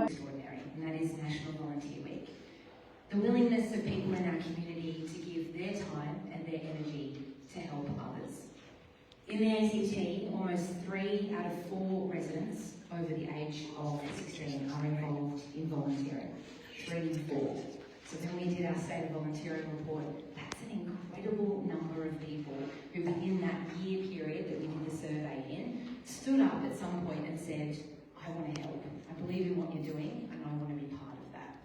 extraordinary, and that is National Volunteer Week. The willingness of people in our community to give their time and their energy to help others. In the ACT, almost 3 out of 4 residents over the age of 16 are involved in volunteering. 3 in 4. So when we did our State of Volunteering report, that's an incredible number of people who within that year period that we did the survey in, stood up at some point and said, I want to help, I believe in what you're doing, and I want to be part of that.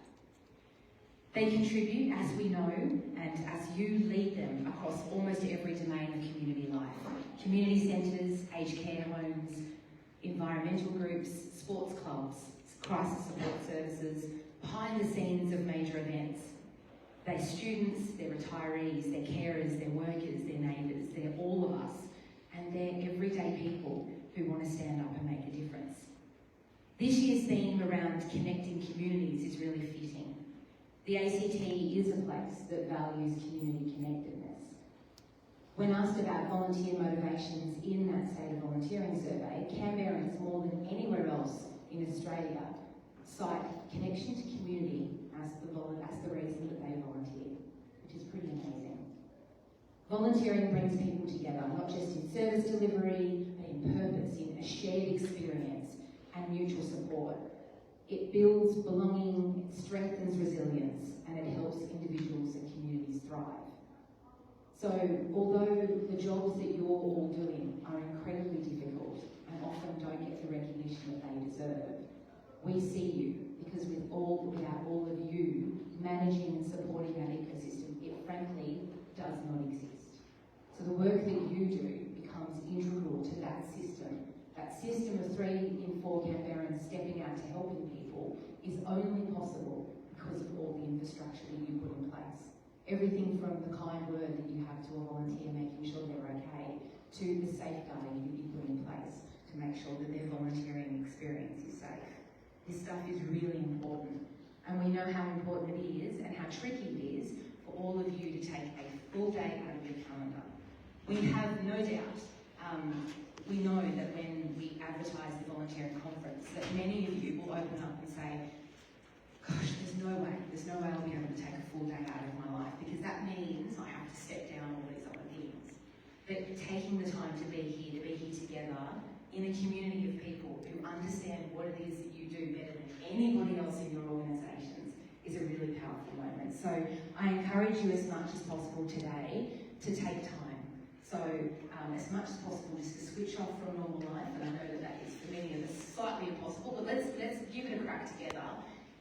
They contribute, as we know, and as you lead them across almost every domain of community life. Community centres, aged care homes, environmental groups, sports clubs, crisis support services, behind the scenes of major events. They're students, they're retirees, they're carers, they're workers, they're neighbours, they're all of us, and they're everyday people who want to stand up and make a difference. This year's theme around connecting communities is really fitting. The ACT is a place that values community connectedness. When asked about volunteer motivations in that State of Volunteering survey, Canberrans more than anywhere else in Australia cite connection to community as the reason that they volunteer, which is pretty amazing. Volunteering brings people together, not just in service delivery, but in purpose, in a shared experience and mutual support. It builds belonging, it strengthens resilience, and it helps individuals and communities thrive. So, although the jobs that you're all doing are incredibly difficult and often don't get the recognition that they deserve, we see you, because without all of you managing and supporting that ecosystem, it frankly does not exist. So the work that you do becomes integral to that system. That system of 3 in 4 Canberrans stepping out to helping people is only possible because of all the infrastructure that you put in place. Everything from the kind word that you have to a volunteer making sure they're okay, to the safeguarding that you put in place to make sure that their volunteering experience is safe. This stuff is really important, and we know how important it is and how tricky it is for all of you to take a full day out of your calendar. We have no doubt, we know that when we advertise the volunteering conference, that many of you will open up and say, gosh, there's no way I'll be able to take a full day out of my life, because that means I have to step down all these other things. But taking the time to be here together in a community of people who understand what it is that you do better than anybody else in your organisations is a really powerful moment. So I encourage you as much as possible today to take time. So as much as possible just to switch off from normal life, and I know that is for many of us slightly impossible, but let's give it a crack together.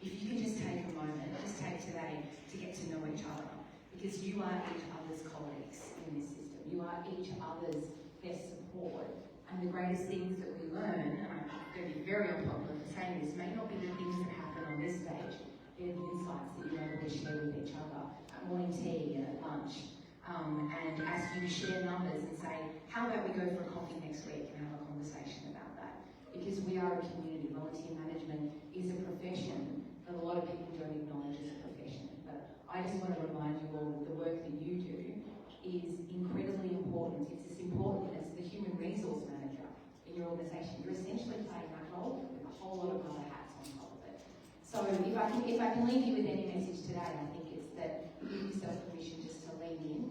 If you can just take a moment, just take today to get to know each other, because you are each other's colleagues in this system. You are each other's best support. And the greatest things that we learn, and I'm going to be very unpopular for saying this, may not be the things that happen on this stage. They're the insights that you're able to share with each other at morning tea and at lunch. And as you share numbers and say, how about we go for a coffee next week and have a conversation about that? Because we are a community. Volunteer management is a profession that a lot of people don't acknowledge as a profession. But I just want to remind you all that the work that you do is incredibly important. It's as important as the human resource manager in your organisation. You're essentially playing that role with a whole lot of other hats on top of it. So if I can leave you with any message today, I think it's that you give yourself permission just to lean in,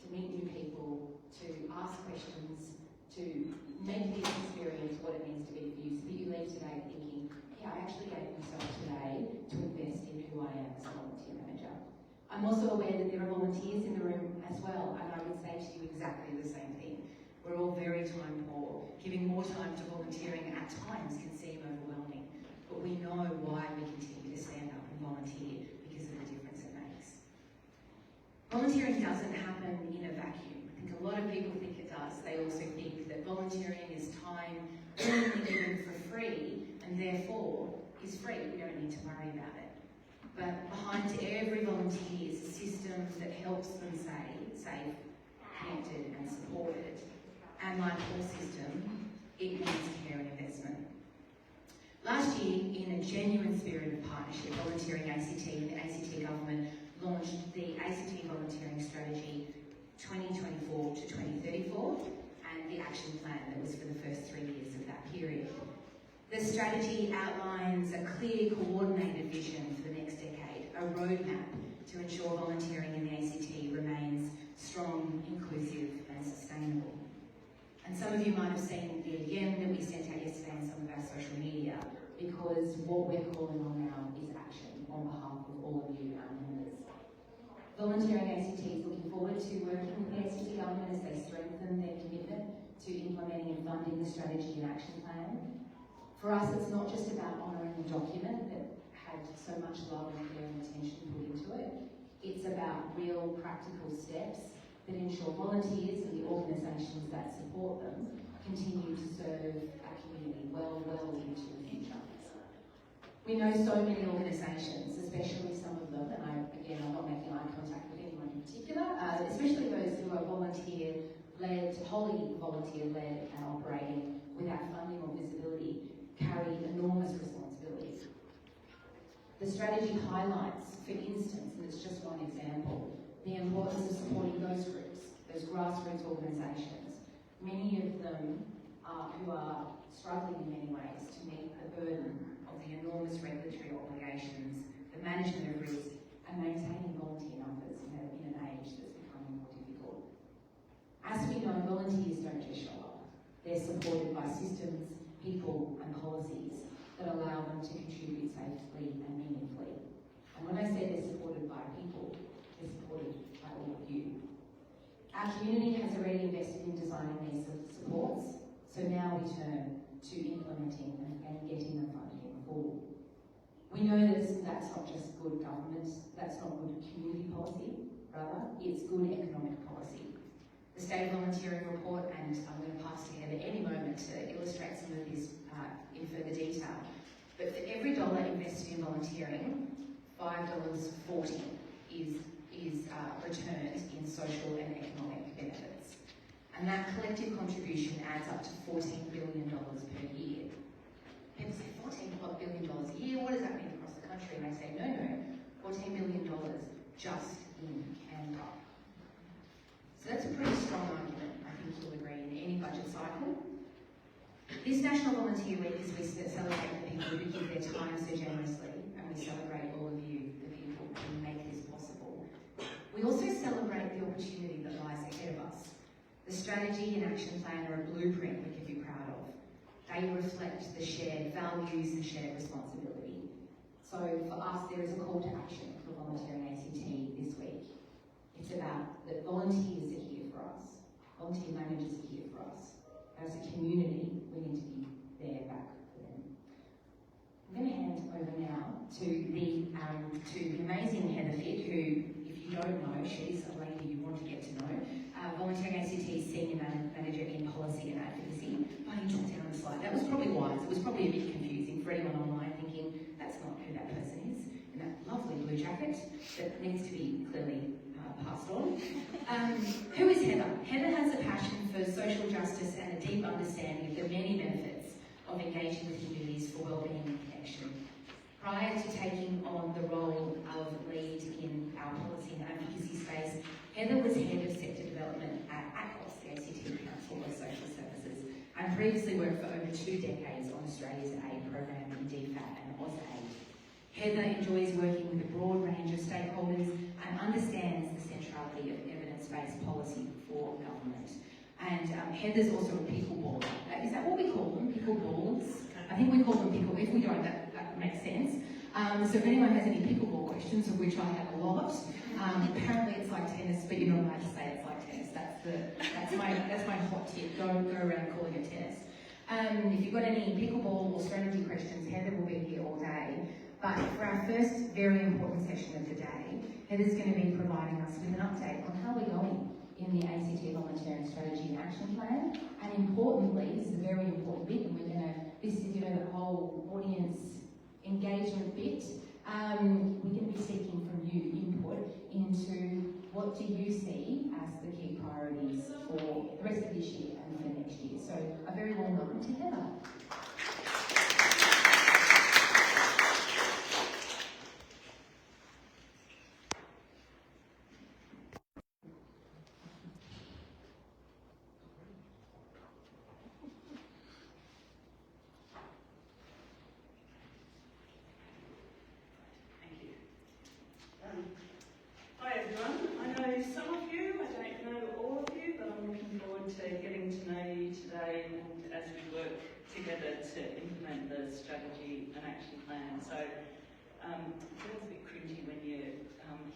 to meet new people, to ask questions, to make this experience what it means to be for you, so that you leave today thinking, yeah, I actually gave myself today to invest in who I am as a volunteer manager. I'm also aware that there are volunteers in the room as well, and I would say to you exactly the same thing. We're all very time poor. Giving more time to volunteering at times can seem overwhelming, but we know why we continue to stand up and volunteer, because of the difference it makes. Volunteering doesn't happen in a vacuum. I think a lot of people think it does. They also think that volunteering is time only given for free, and therefore is free. We don't need to worry about it. But behind every volunteer is a system that helps them stay safe, connected and supported. And like all system, it needs care and investment. Last year, in a genuine spirit of partnership, Volunteering ACT and the ACT Government launched the ACT Volunteering Strategy 2024 to 2034 and the action plan that was for the first 3 years of that period. The strategy outlines a clear, coordinated vision for the next decade, a roadmap to ensure volunteering in the ACT remains strong, inclusive and sustainable. And some of you might have seen the again that we sent out yesterday on some of our social media, because what we're calling on now is action on behalf of all of you, our members. Volunteering ACT is looking forward to working with the ACT government as they strengthen their commitment to implementing and funding the strategy and action plan. For us, it's not just about honouring the document that had so much love and care and attention put into it. It's about real practical steps that ensure volunteers and the organisations that support them continue to serve our community well into the future. We know so many organisations, especially some of them, and I'm not making eye contact with anyone in particular, especially those who are volunteer-led, wholly volunteer-led and operating without funding or visibility, carry enormous responsibility. The strategy highlights, for instance, and it's just one example, the importance of supporting those groups, those grassroots organisations, many of them who are struggling in many ways to meet the burden of the enormous regulatory obligations, the management of risk, and maintaining volunteer numbers in an age that's becoming more difficult. As we know, volunteers don't just show up. They're supported by systems, people, and policies that allow them to contribute safely and meaningfully. And when I say they're supported by people, they're supported by all of you. Our community has already invested in designing these supports, so now we turn to implementing and getting them funded in full. We know that that's not just good government, that's not good community policy, rather, it's good economic policy. The State Volunteering Report, and I'm going to pass to Heather any moment to illustrate some of this in further detail, but for every dollar invested in volunteering, $5.40 is returned in social and economic benefits. And that collective contribution adds up to $14 billion per year. People say, $14 billion a year, what does that mean across the country? And I say, no, $14 billion just in Canberra. So that's a pretty strong argument, I think you'll agree, in any budget cycle. This National Volunteer Week is we celebrate the people who give their time so generously, and we celebrate all of you, the people who make this possible. We also celebrate the opportunity that lies ahead of us. The strategy and action plan are a blueprint we can be proud of. They reflect the shared values and shared responsibility. So for us, there is a call to action for volunteering ACT this week. It's about that volunteers are here for us. Volunteer managers are here for us. As a community, we need to be there back for them. I'm going to hand over now to the amazing Heather Fitt, who, if you don't know, she's a lady you want to get to know. Volunteering ACT Senior Manager in Policy and Advocacy. I took down the slide. That was probably wise. It was probably a bit confusing for anyone online thinking, that's not who that person is, in that lovely blue jacket that needs to be clearly passed on. Who is Heather? Heather has a passion for social justice and a deep understanding of the many benefits of engaging with communities for wellbeing and connection. Prior to taking on the role of lead in our policy and advocacy space, Heather was Head of Sector Development at ACOS, the ACT Council of Social Services, and previously worked for over 2 decades on Australia's aid program in DFAT and AusAid. Heather enjoys working with a broad range of stakeholders and understands the centrality of evidence-based policy for government. And Heather's also a pickleballer. Is that what we call them? Pickleballs? I think we call them pickle. If we don't, that makes sense. So if anyone has any pickleball questions, of which I have a lot, apparently it's like tennis, but you're not allowed to say it's like tennis. That's my hot tip. Don't go around calling it tennis. If you've got any pickleball or strategy questions, Heather will be here all day. But for our first very important session of the day, Heather's going to be providing us with an update on how we're going in the ACT Volunteering Strategy and Action Plan. And importantly, this is a very important bit, and this is, the whole audience engagement bit. We're going to be seeking from you input into what do you see as the key priorities for the rest of this year and for next year. So a very warm welcome to Heather. together to implement the strategy and action plan. So it feels a bit cringy when you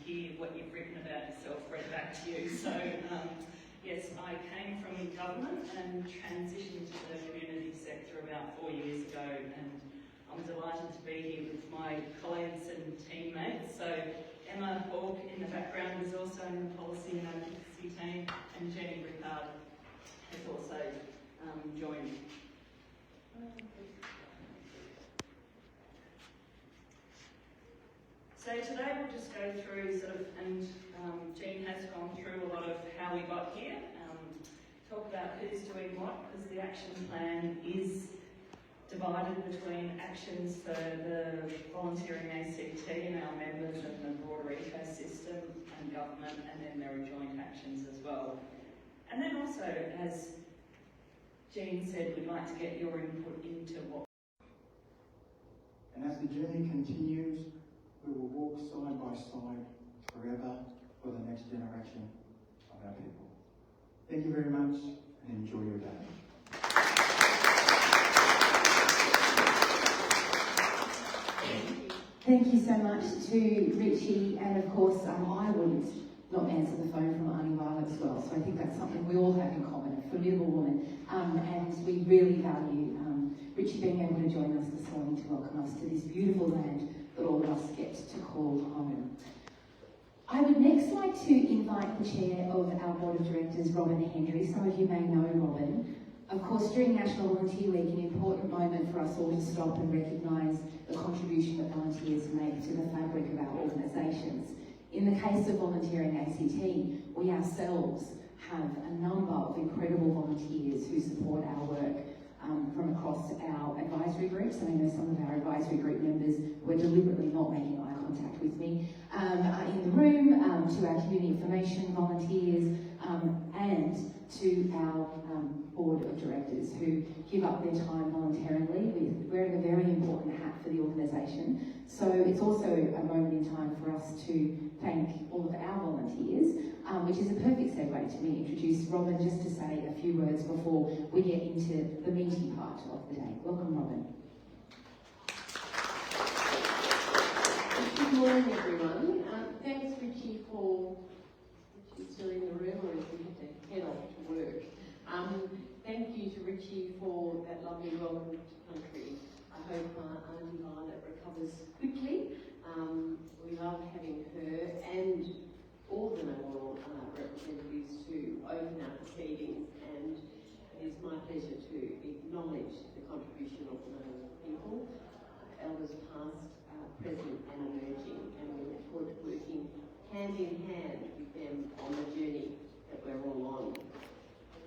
hear what you've written about yourself read back to you. So yes, I came from government and transitioned to the community sector about 4 years ago, and I'm delighted to be here with my colleagues and teammates. So Emma Hawke in the background is also in the policy and advocacy team, and Jenny Rickard has also joined. So today we'll just go through and Jean has gone through a lot of how we got here, talk about who's doing what, because the action plan is divided between actions for the volunteering ACT and our members and the broader ecosystem and government, and then there are joint actions as well. And then also, as Jean said, we'd like to get your input into what. And as the journey continues, we will walk side by side forever for the next generation of our people. Thank you very much and enjoy your day. Thank you so much to Richie, and of course I wouldn't not answer the phone from Auntie Violet as well, so I think that's something we all have in common, a formidable woman, and we really value Richie being able to join us this morning to welcome us to this beautiful land that all of us get to call home. I would next like to invite the chair of our board of directors, Robin Henry. Some of you may know Robin. Of course, during National Volunteer Week, an important moment for us all to stop and recognise the contribution that volunteers make to the fabric of our organisations. In the case of Volunteering ACT, we ourselves have a number of incredible volunteers who support our work from across our advisory groups, and I know some of our advisory group members were deliberately not making eye contact with me, in the room, to our community information volunteers, and to our board of directors who give up their time voluntarily with wearing a very important hat for the organisation. So it's also a moment in time for us to thank all of our volunteers, which is a perfect segue to me introduce Robin just to say a few words before we get into the meaty part of the day. Welcome, Robin. Good morning, everyone. Thanks, Richie, for Richie's still in the room, or is he had to head off to work? Thank you to Richie for that lovely welcome to country. I hope Auntie Violet recovers quickly. We love having her and all the National representatives to open our proceedings, and it is my pleasure to acknowledge the contribution of the National people, elders past, present and emerging, and we look forward to working hand in hand with them on the journey that we're all on.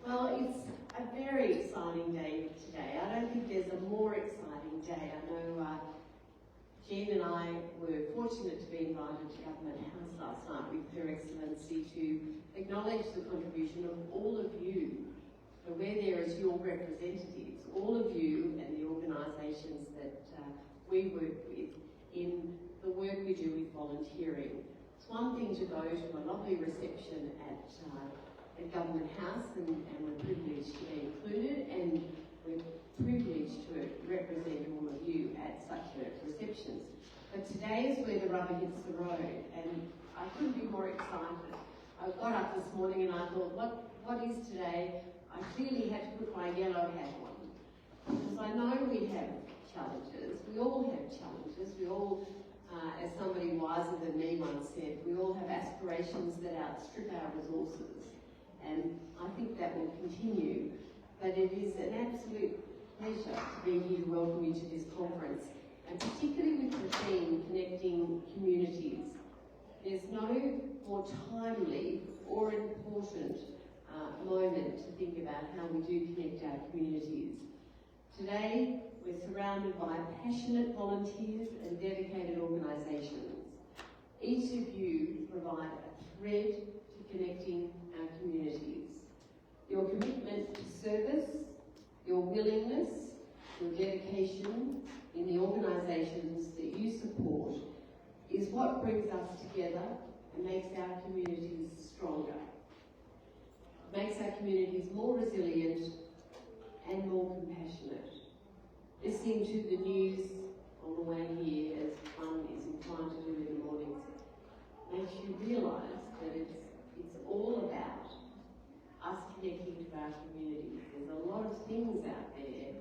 Well, it's a very exciting day today. I don't think there's a more exciting day. I know Jean and I were fortunate to be invited to Government House last night with Her Excellency to acknowledge the contribution of all of you. So we're there as your representatives, all of you and the organisations that we work with in the work we do with volunteering. It's one thing to go to a lovely reception at Government House, and we're privileged to be included, and we're privileged to represent all of you at such a receptions. But today is where the rubber hits the road, and I couldn't be more excited. I got up this morning and I thought, what is today? I clearly had to put my yellow hat on, because I know we have challenges. We all have challenges. We all, as somebody wiser than me once said, we all have aspirations that outstrip our resources. And I think that will continue. But it is an absolute pleasure to be here to welcome you to this conference, and particularly with the theme, Connecting Communities. There's no more timely or important moment to think about how we do connect our communities. Today, we're surrounded by passionate volunteers and dedicated organisations. Each of you provide a thread to connecting our communities. Your commitment to service, your willingness, your dedication in the organisations that you support is what brings us together and makes our communities stronger. It makes our communities more resilient and more compassionate. listening to the news on the way here, as one is inclined to do in the mornings, makes you realise that it's all about us connecting to our communities. There's a lot of things out there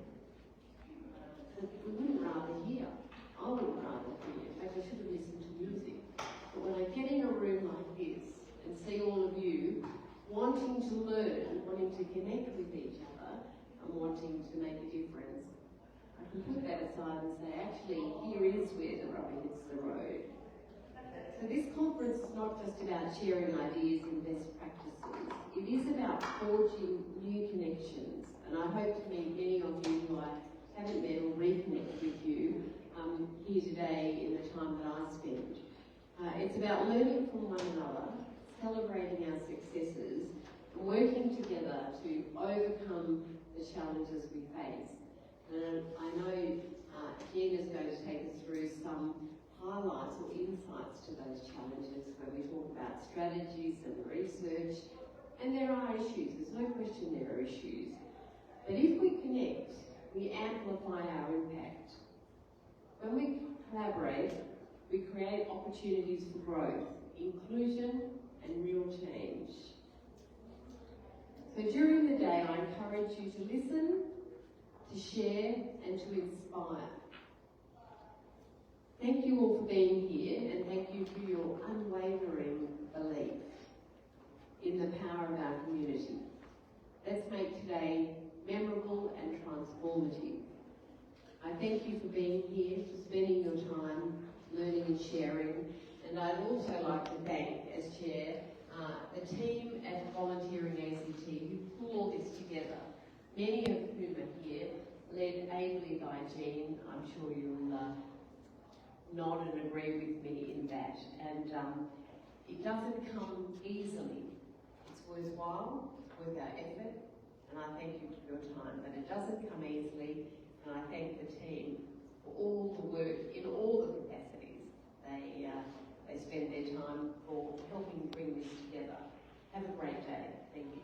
that we wouldn't rather hear. I wouldn't rather hear. In fact, I should have listened to music. But when I get in a room like this and see all of you wanting to learn, wanting to connect with each other, and wanting to make a difference, I can put that aside and say, actually, here is where the rubber hits the road. So this conference is not just about sharing ideas and best practices. It is about forging new connections. And I hope to meet many of you who I haven't met or reconnect with you here today in the time that I spend. It's about learning from one another, celebrating our successes, and working together to overcome the challenges we face. And I know Gina's going to take us through some highlights or insights to those challenges where we talk about strategies and research. And there are issues, there's no question there are issues. But if we connect, we amplify our impact. When we collaborate, we create opportunities for growth, inclusion, and real change. So during the day, I encourage you to listen, to share, and to inspire. Thank you all for being here, and thank you for your unwavering belief in the power of our community. Let's make today memorable and transformative. I thank you for being here, for spending your time learning and sharing, and I'd also like to thank, as Chair, the team at Volunteering ACT who pull all this together, many of whom are here, led ably by Jean. I'm sure you'll nod and agree with me in that. And it doesn't come easily. It's worthwhile, it's worth our effort, and I thank you for your time. But it doesn't come easily, and I thank the team for all the work in all the capacities. They spend their time for helping bring this together. Have a great day. Thank you.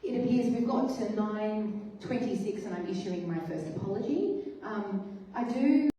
It appears we've got to 9:26 and I'm issuing my first apology. I do